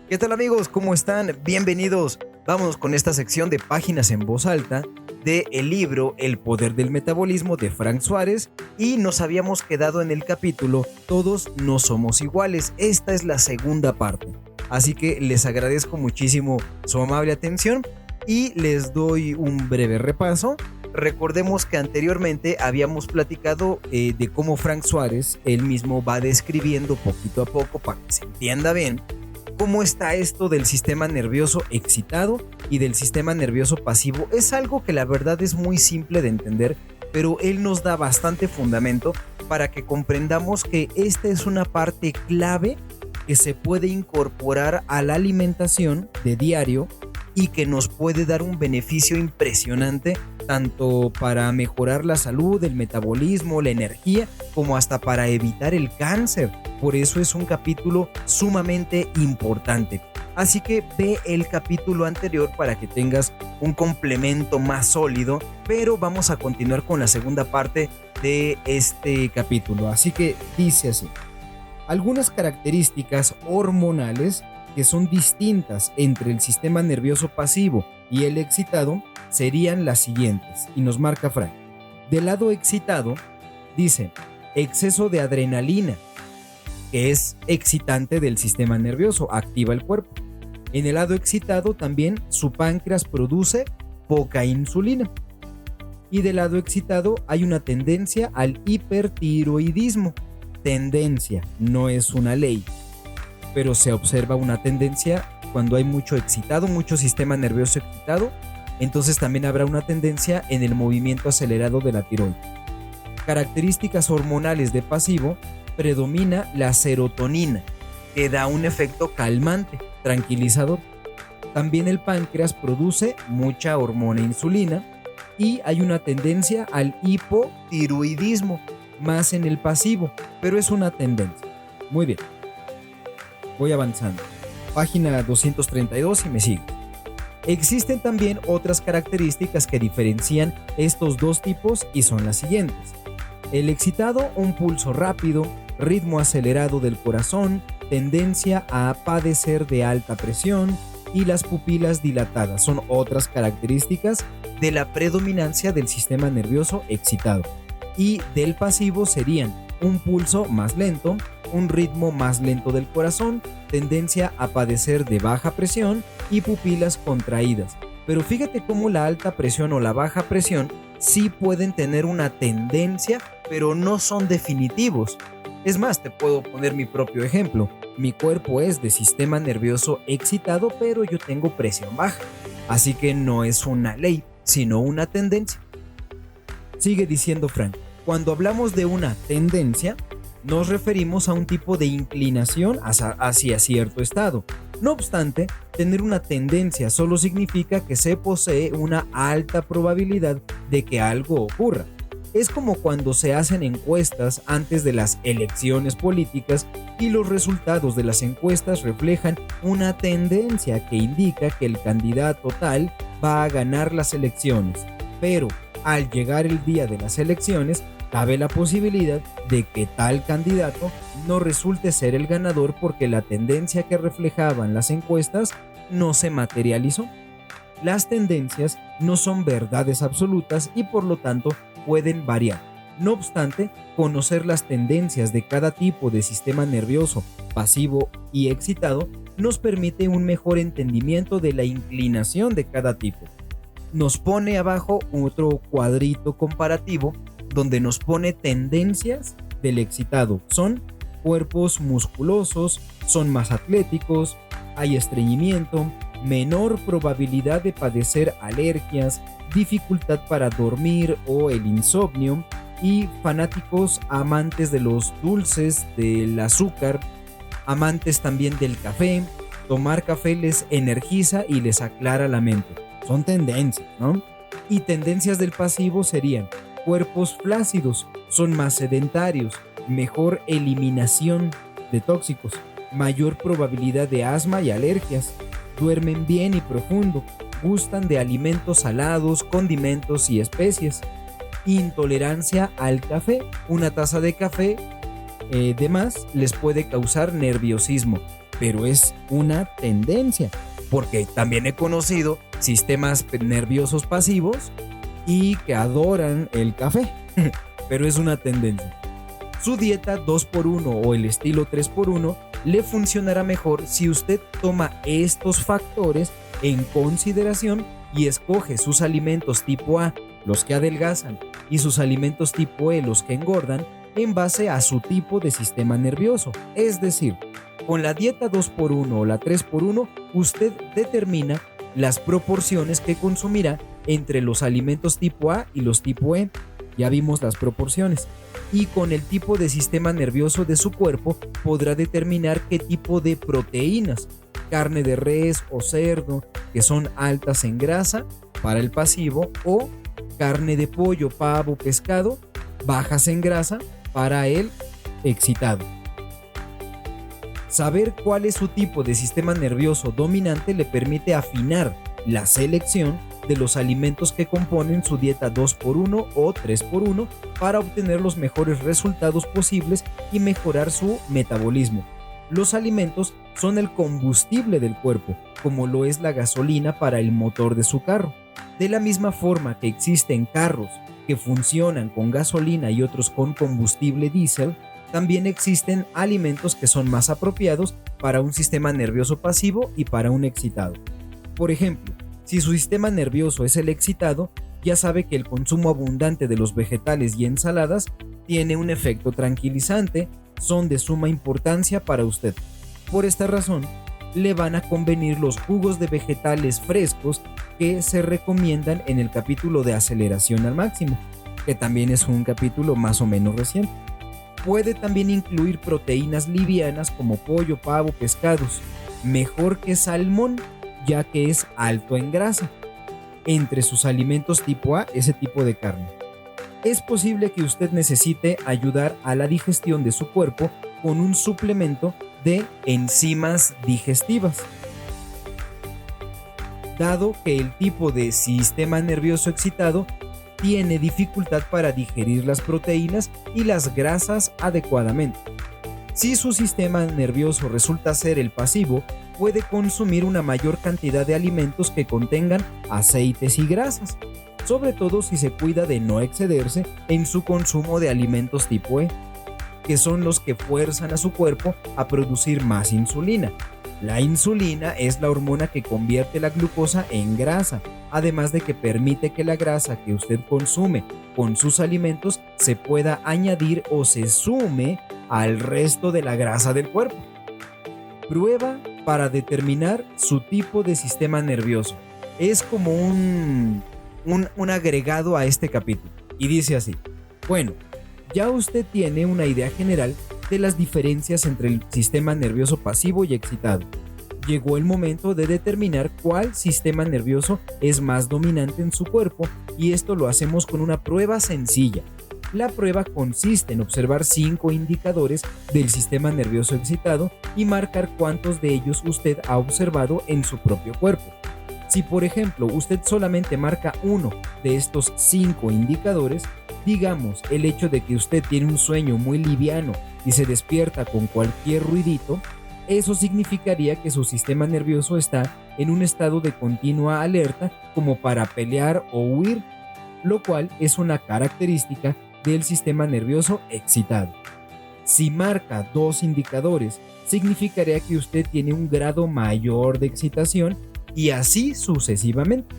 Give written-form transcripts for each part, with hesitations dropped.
¿Qué tal amigos? ¿Cómo están? Bienvenidos. Vamos con esta sección de páginas en voz alta de el libro El poder del metabolismo de Frank Suárez y nos habíamos quedado en el capítulo Todos no somos iguales. Esta es la segunda parte. Así que les agradezco muchísimo su amable atención y les doy un breve repaso. Recordemos que anteriormente habíamos platicado de cómo Frank Suárez él mismo va describiendo poquito a poco para que se entienda bien cómo está esto del sistema nervioso excitado y del sistema nervioso pasivo. Es algo que la verdad es muy simple de entender, pero él nos da bastante fundamento para que comprendamos que esta es una parte clave que se puede incorporar a la alimentación de diario y que nos puede dar un beneficio impresionante tanto para mejorar la salud, el metabolismo, la energía, como hasta para evitar el cáncer. Por eso es un capítulo sumamente importante. Así que ve el capítulo anterior para que tengas un complemento más sólido, pero vamos a continuar con la segunda parte de este capítulo. Así que dice así: algunas características hormonales que son distintas entre el sistema nervioso pasivo y el excitado serían las siguientes, y nos marca Frank. Del lado excitado, dice, exceso de adrenalina, que es excitante del sistema nervioso, activa el cuerpo. En el lado excitado también su páncreas produce poca insulina. Y del lado excitado hay una tendencia al hipertiroidismo. Tendencia, no es una ley, pero se observa una tendencia cuando hay mucho excitado, mucho sistema nervioso excitado. Entonces también habrá una tendencia en el movimiento acelerado de la tiroides. Características hormonales de pasivo, predomina la serotonina, que da un efecto calmante, tranquilizador. También el páncreas produce mucha hormona insulina y hay una tendencia al hipotiroidismo, más en el pasivo, pero es una tendencia. Muy bien, voy avanzando. Página 232 y me sigue. Existen también otras características que diferencian estos dos tipos y son las siguientes. El excitado, un pulso rápido, ritmo acelerado del corazón, tendencia a padecer de alta presión y las pupilas dilatadas son otras características de la predominancia del sistema nervioso excitado. Y del pasivo serían un pulso más lento, un ritmo más lento del corazón, tendencia a padecer de baja presión y pupilas contraídas. Pero fíjate cómo la alta presión o la baja presión sí pueden tener una tendencia, pero no son definitivos. Es más, te puedo poner mi propio ejemplo. Mi cuerpo es de sistema nervioso excitado, pero yo tengo presión baja. Así que no es una ley, sino una tendencia. Sigue diciendo Frank. Cuando hablamos de una tendencia, nos referimos a un tipo de inclinación hacia cierto estado. No obstante, tener una tendencia solo significa que se posee una alta probabilidad de que algo ocurra. Es como cuando se hacen encuestas antes de las elecciones políticas y los resultados de las encuestas reflejan una tendencia que indica que el candidato tal va a ganar las elecciones. Pero al llegar el día de las elecciones, cabe la posibilidad de que tal candidato no resulte ser el ganador porque la tendencia que reflejaban las encuestas no se materializó. Las tendencias no son verdades absolutas y por lo tanto pueden variar. No obstante, conocer las tendencias de cada tipo de sistema nervioso, pasivo y excitado, nos permite un mejor entendimiento de la inclinación de cada tipo. Nos pone abajo otro cuadrito comparativo donde nos pone tendencias del excitado. Son cuerpos musculosos, son más atléticos, hay estreñimiento, menor probabilidad de padecer alergias, dificultad para dormir o el insomnio y fanáticos amantes de los dulces, del azúcar, amantes también del café. Tomar café les energiza y les aclara la mente. Son tendencias, ¿no? Y tendencias del pasivo serían cuerpos flácidos, son más sedentarios, mejor eliminación de tóxicos, mayor probabilidad de asma y alergias, duermen bien y profundo, gustan de alimentos salados, condimentos y especies, intolerancia al café, una taza de café de más les puede causar nerviosismo, pero es una tendencia, porque también he conocido sistemas nerviosos pasivos y que adoran el café, pero es una tendencia. Su dieta 2x1 o el estilo 3x1 le funcionará mejor si usted toma estos factores en consideración y escoge sus alimentos tipo A, los que adelgazan, y sus alimentos tipo E, los que engordan, en base a su tipo de sistema nervioso. Es decir, con la dieta 2x1 o la 3x1, usted determina las proporciones que consumirá entre los alimentos tipo A y los tipo E. Ya vimos las proporciones. Y con el tipo de sistema nervioso de su cuerpo podrá determinar qué tipo de proteínas, carne de res o cerdo, que son altas en grasa para el pasivo, o carne de pollo, pavo, pescado, bajas en grasa para el excitado. Saber cuál es su tipo de sistema nervioso dominante le permite afinar la selección de los alimentos que componen su dieta 2x1 o 3x1 para obtener los mejores resultados posibles y mejorar su metabolismo. Los alimentos son el combustible del cuerpo, como lo es la gasolina para el motor de su carro. De la misma forma que existen carros que funcionan con gasolina y otros con combustible diésel, también existen alimentos que son más apropiados para un sistema nervioso pasivo y para un excitado. Por ejemplo, si su sistema nervioso es el excitado, ya sabe que el consumo abundante de los vegetales y ensaladas tiene un efecto tranquilizante, son de suma importancia para usted. Por esta razón, le van a convenir los jugos de vegetales frescos que se recomiendan en el capítulo de aceleración al máximo, que también es un capítulo más o menos reciente. Puede también incluir proteínas livianas como pollo, pavo, pescados, mejor que salmón, ya que es alto en grasa. Entre sus alimentos tipo A, ese tipo de carne. Es posible que usted necesite ayudar a la digestión de su cuerpo con un suplemento de enzimas digestivas. Dado que el tipo de sistema nervioso excitado tiene dificultad para digerir las proteínas y las grasas adecuadamente. Si su sistema nervioso resulta ser el pasivo, puede consumir una mayor cantidad de alimentos que contengan aceites y grasas, sobre todo si se cuida de no excederse en su consumo de alimentos tipo E, que son los que fuerzan a su cuerpo a producir más insulina. La insulina es la hormona que convierte la glucosa en grasa, además de que permite que la grasa que usted consume con sus alimentos se pueda añadir o se sume al resto de la grasa del cuerpo. Prueba para determinar su tipo de sistema nervioso. Es como un agregado a este capítulo. Y dice así: bueno, ya usted tiene una idea general de las diferencias entre el sistema nervioso pasivo y excitado. Llegó el momento de determinar cuál sistema nervioso es más dominante en su cuerpo, y esto lo hacemos con una prueba sencilla. La prueba consiste en observar 5 indicadores del sistema nervioso excitado y marcar cuántos de ellos usted ha observado en su propio cuerpo. Si, por ejemplo, usted solamente marca uno de estos 5 indicadores, digamos el hecho de que usted tiene un sueño muy liviano y se despierta con cualquier ruidito, eso significaría que su sistema nervioso está en un estado de continua alerta como para pelear o huir, lo cual es una característica del sistema nervioso excitado. Si marca 2 indicadores, significaría que usted tiene un grado mayor de excitación, y así sucesivamente.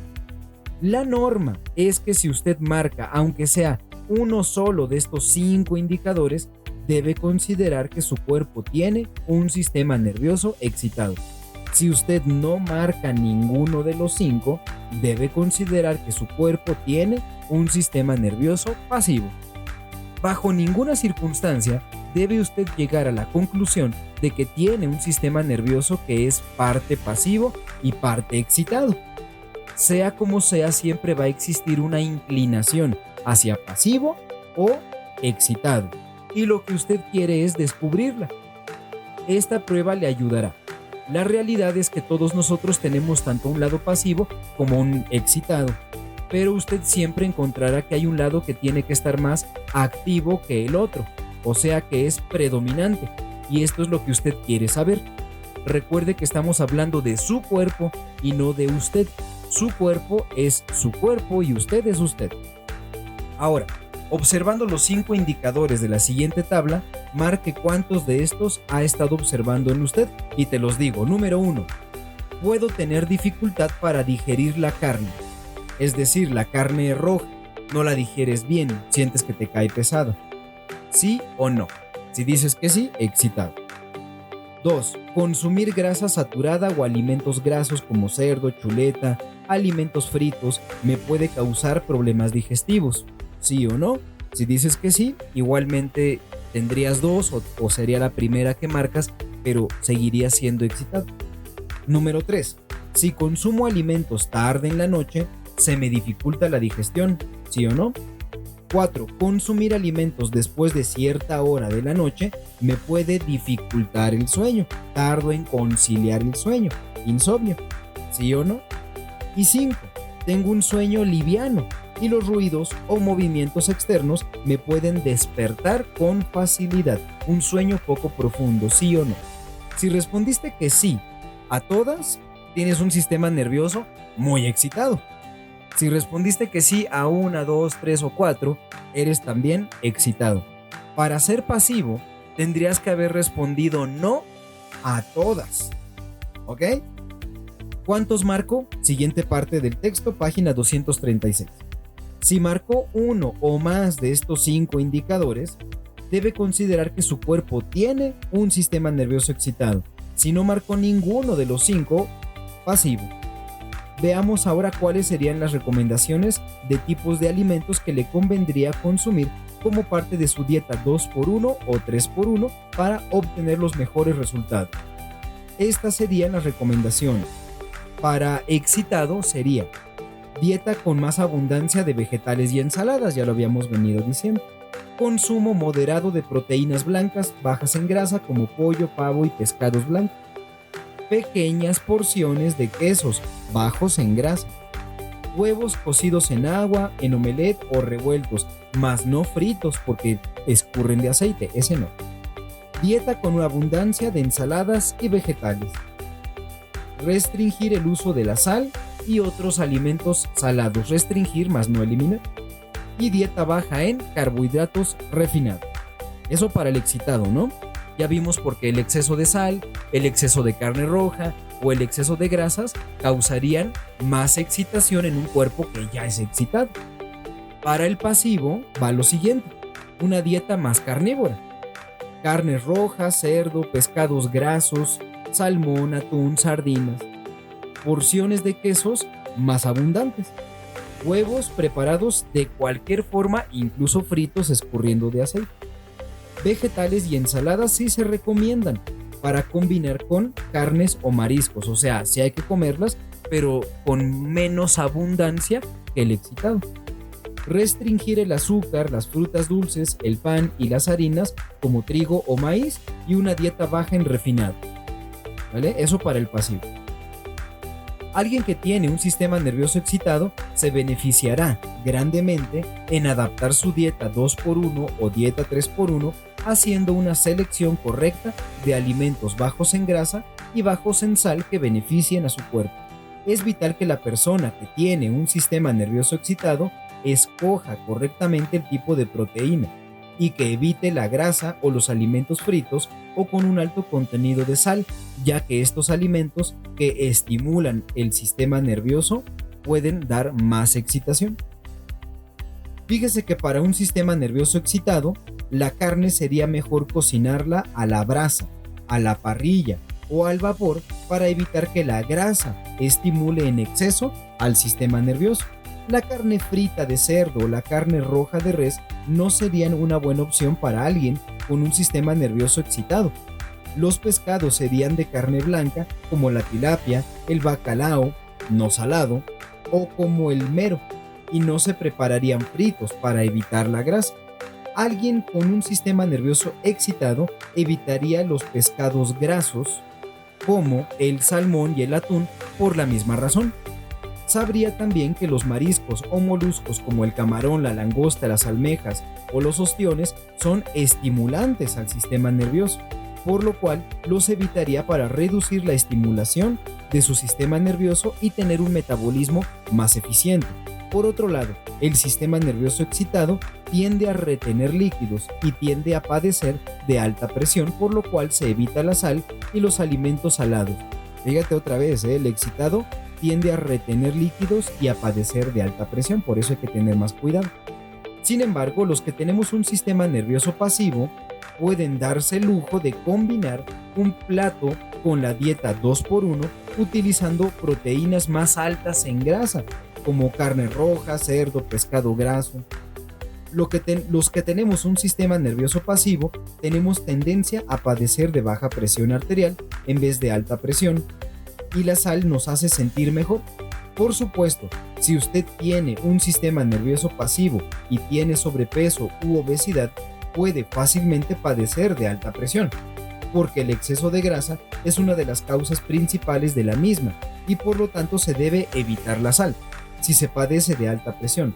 La norma es que si usted marca, aunque sea uno solo de estos 5 indicadores, debe considerar que su cuerpo tiene un sistema nervioso excitado. Si usted no marca ninguno de los 5, debe considerar que su cuerpo tiene un sistema nervioso pasivo. Bajo ninguna circunstancia debe usted llegar a la conclusión de que tiene un sistema nervioso que es parte pasivo y parte excitado. Sea como sea, siempre va a existir una inclinación hacia pasivo o excitado, y lo que usted quiere es descubrirla. Esta prueba le ayudará. La realidad es que todos nosotros tenemos tanto un lado pasivo como un excitado, pero usted siempre encontrará que hay un lado que tiene que estar más activo que el otro, o sea que es predominante, y esto es lo que usted quiere saber. Recuerde que estamos hablando de su cuerpo y no de usted. Su cuerpo es su cuerpo y usted es usted. Ahora, observando los 5 indicadores de la siguiente tabla, marque cuántos de estos ha estado observando en usted y te los digo. Número 1. Puedo tener dificultad para digerir la carne. Es decir, la carne roja. No la digieres bien, sientes que te cae pesada. ¿Sí o no? Si dices que sí, excitado. 2. Consumir grasa saturada o alimentos grasos como cerdo, chuleta, alimentos fritos me puede causar problemas digestivos. ¿Sí o no? Si dices que sí, igualmente tendrías 2 o sería la primera que marcas, pero seguirías siendo excitado. Número 3. Si consumo alimentos tarde en la noche, se me dificulta la digestión. ¿Sí o no? 4. Consumir alimentos después de cierta hora de la noche me puede dificultar el sueño. Tardo en conciliar el sueño. Insomnio. ¿Sí o no? Y 5. Tengo un sueño liviano y los ruidos o movimientos externos me pueden despertar con facilidad. Un sueño poco profundo. ¿Sí o no? Si respondiste que sí a todas, tienes un sistema nervioso muy excitado. Si respondiste que sí a 1, 2, 3 o 4, eres también excitado. Para ser pasivo, tendrías que haber respondido no a todas. ¿Ok? ¿Cuántos marcó? Siguiente parte del texto, página 236. Si marcó uno o más de estos 5 indicadores, debe considerar que su cuerpo tiene un sistema nervioso excitado. Si no marcó ninguno de los 5, pasivo. Veamos ahora cuáles serían las recomendaciones de tipos de alimentos que le convendría consumir como parte de su dieta 2x1 o 3x1 para obtener los mejores resultados. Estas serían las recomendaciones. Para excitado sería dieta con más abundancia de vegetales y ensaladas, ya lo habíamos venido diciendo. Consumo moderado de proteínas blancas, bajas en grasa como pollo, pavo y pescados blancos. Pequeñas porciones de quesos, bajos en grasa. Huevos cocidos en agua, en omelette o revueltos, mas no fritos porque escurren de aceite, ese no. Dieta con una abundancia de ensaladas y vegetales. Restringir el uso de la sal y otros alimentos salados. Restringir, mas no eliminar. Y dieta baja en carbohidratos refinados. Eso para el excitado, ¿no? Ya vimos por qué el exceso de sal, el exceso de carne roja o el exceso de grasas causarían más excitación en un cuerpo que ya es excitado. Para el pasivo va lo siguiente, una dieta más carnívora. Carnes rojas, cerdo, pescados grasos, salmón, atún, sardinas. Porciones de quesos más abundantes. Huevos preparados de cualquier forma, incluso fritos escurriendo de aceite. Vegetales y ensaladas sí se recomiendan para combinar con carnes o mariscos, o sea, sí hay que comerlas, pero con menos abundancia que el excitado. Restringir el azúcar, las frutas dulces, el pan y las harinas como trigo o maíz y una dieta baja en refinado. ¿Vale? Eso para el pasivo. Alguien que tiene un sistema nervioso excitado se beneficiará grandemente en adaptar su dieta 2x1 o dieta 3x1 haciendo una selección correcta de alimentos bajos en grasa y bajos en sal que beneficien a su cuerpo. Es vital que la persona que tiene un sistema nervioso excitado escoja correctamente el tipo de proteína y que evite la grasa o los alimentos fritos o con un alto contenido de sal, ya que estos alimentos que estimulan el sistema nervioso pueden dar más excitación. Fíjese que para un sistema nervioso excitado, la carne sería mejor cocinarla a la brasa, a la parrilla o al vapor para evitar que la grasa estimule en exceso al sistema nervioso. La carne frita de cerdo o la carne roja de res no serían una buena opción para alguien con un sistema nervioso excitado. Los pescados serían de carne blanca como la tilapia, el bacalao, no salado, o como el mero, y no se prepararían fritos para evitar la grasa. Alguien con un sistema nervioso excitado evitaría los pescados grasos como el salmón y el atún por la misma razón. Sabría también que los mariscos o moluscos como el camarón, la langosta, las almejas o los ostiones son estimulantes al sistema nervioso. por lo cual los evitaría para reducir la estimulación de su sistema nervioso y tener un metabolismo más eficiente. Por otro lado, el sistema nervioso excitado tiende a retener líquidos y tiende a padecer de alta presión, por lo cual se evita la sal y los alimentos salados. Fíjate otra vez, el excitado tiende a retener líquidos y a padecer de alta presión, por eso hay que tener más cuidado. Sin embargo, los que tenemos un sistema nervioso pasivo pueden darse el lujo de combinar un plato con la dieta 2x1 utilizando proteínas más altas en grasa, como carne roja, cerdo, pescado graso. Los que tenemos un sistema nervioso pasivo tenemos tendencia a padecer de baja presión arterial en vez de alta presión, y la sal nos hace sentir mejor. Por supuesto, si usted tiene un sistema nervioso pasivo y tiene sobrepeso u obesidad, puede fácilmente padecer de alta presión, porque el exceso de grasa es una de las causas principales de la misma y por lo tanto se debe evitar la sal si se padece de alta presión.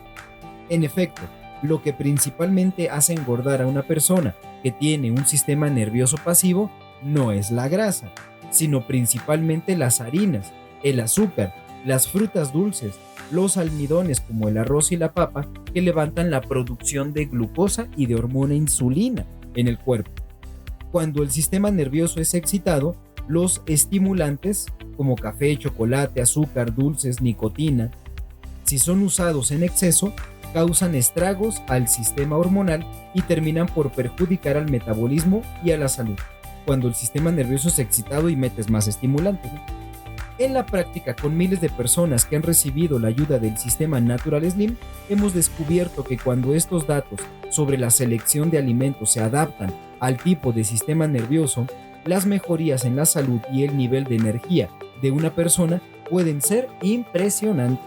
En efecto, lo que principalmente hace engordar a una persona que tiene un sistema nervioso pasivo no es la grasa, sino principalmente las harinas, el azúcar, las frutas dulces, los almidones como el arroz y la papa, que levantan la producción de glucosa y de hormona insulina en el cuerpo. Cuando el sistema nervioso es excitado, los estimulantes como café, chocolate, azúcar, dulces, nicotina, si son usados en exceso, causan estragos al sistema hormonal y terminan por perjudicar al metabolismo y a la salud, cuando el sistema nervioso es excitado y metes más estimulantes, ¿no? En la práctica, con miles de personas que han recibido la ayuda del sistema Natural Slim, hemos descubierto que cuando estos datos sobre la selección de alimentos se adaptan al tipo de sistema nervioso, las mejorías en la salud y el nivel de energía de una persona pueden ser impresionantes.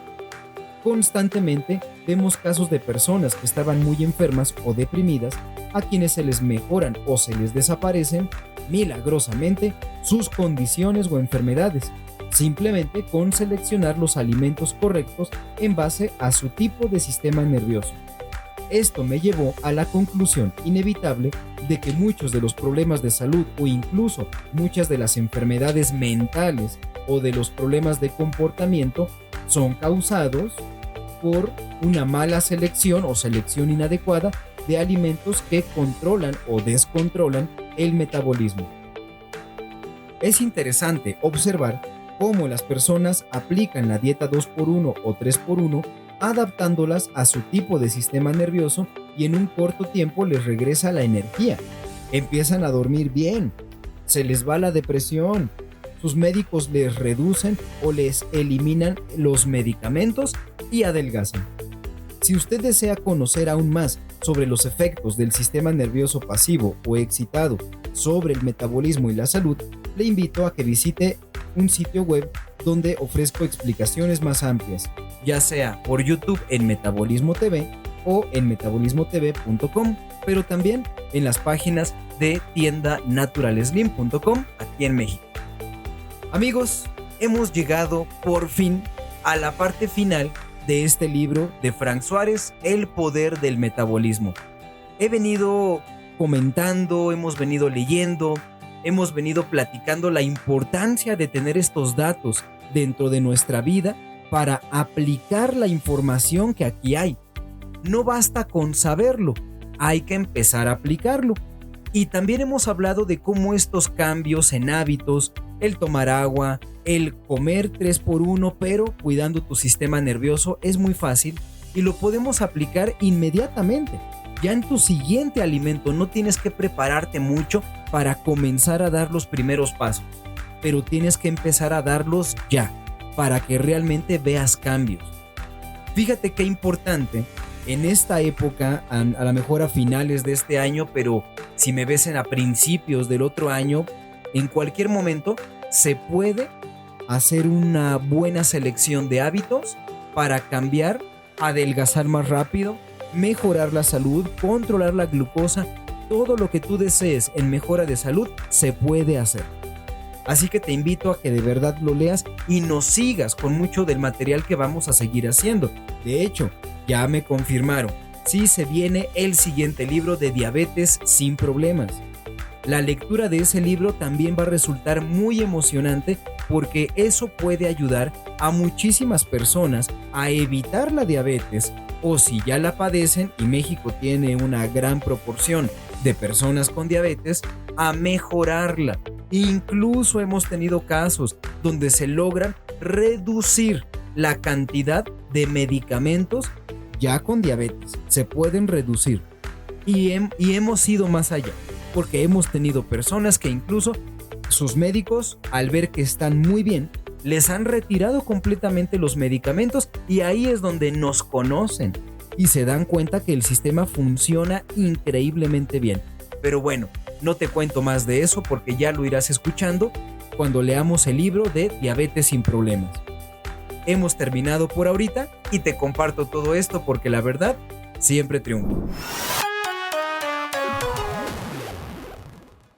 Constantemente vemos casos de personas que estaban muy enfermas o deprimidas, a quienes se les mejoran o se les desaparecen milagrosamente sus condiciones o enfermedades, simplemente con seleccionar los alimentos correctos en base a su tipo de sistema nervioso. Esto me llevó a la conclusión inevitable de que muchos de los problemas de salud o incluso muchas de las enfermedades mentales o de los problemas de comportamiento son causados por una mala selección o selección inadecuada de alimentos que controlan o descontrolan el metabolismo. Es interesante observar cómo las personas aplican la dieta 2x1 o 3x1 adaptándolas a su tipo de sistema nervioso y en un corto tiempo les regresa la energía. Empiezan a dormir bien, se les va la depresión, sus médicos les reducen o les eliminan los medicamentos y adelgazan. Si usted desea conocer aún más sobre los efectos del sistema nervioso pasivo o excitado sobre el metabolismo y la salud, le invito a que visite un sitio web donde ofrezco explicaciones más amplias, ya sea por YouTube en Metabolismo TV o en metabolismotv.com, pero también en las páginas de tienda naturalslim.com aquí en México. Amigos, hemos llegado por fin a la parte final de este libro de Frank Suárez, El poder del metabolismo. He venido comentando, hemos venido leyendo, hemos venido platicando la importancia de tener estos datos dentro de nuestra vida para aplicar la información que aquí hay. No basta con saberlo, hay que empezar a aplicarlo. Y también hemos hablado de cómo estos cambios en hábitos, el tomar agua, el comer 3x1, pero cuidando tu sistema nervioso, es muy fácil y lo podemos aplicar inmediatamente. Ya en tu siguiente alimento no tienes que prepararte mucho para comenzar a dar los primeros pasos, pero tienes que empezar a darlos ya, para que realmente veas cambios. Fíjate qué importante en esta época, a lo mejor a finales de este año, pero si me ves a principios del otro año, en cualquier momento se puede hacer una buena selección de hábitos para cambiar, adelgazar más rápido, mejorar la salud, controlar la glucosa. Todo lo que tú desees en mejora de salud se puede hacer. Así que te invito a que de verdad lo leas y nos sigas con mucho del material que vamos a seguir haciendo. De hecho, ya me confirmaron, sí se viene el siguiente libro de diabetes sin problemas. La lectura de ese libro también va a resultar muy emocionante porque eso puede ayudar a muchísimas personas a evitar la diabetes, o si ya la padecen, y México tiene una gran proporción de personas con diabetes, a mejorarla. Incluso hemos tenido casos donde se logran reducir la cantidad de medicamentos ya con diabetes. Se pueden reducir. Y hemos ido más allá, porque hemos tenido personas que incluso sus médicos, al ver que están muy bien, les han retirado completamente los medicamentos, y ahí es donde nos conocen y se dan cuenta que el sistema funciona increíblemente bien. Pero bueno, no te cuento más de eso porque ya lo irás escuchando cuando leamos el libro de Diabetes sin Problemas. Hemos terminado por ahorita y te comparto todo esto porque la verdad siempre triunfa.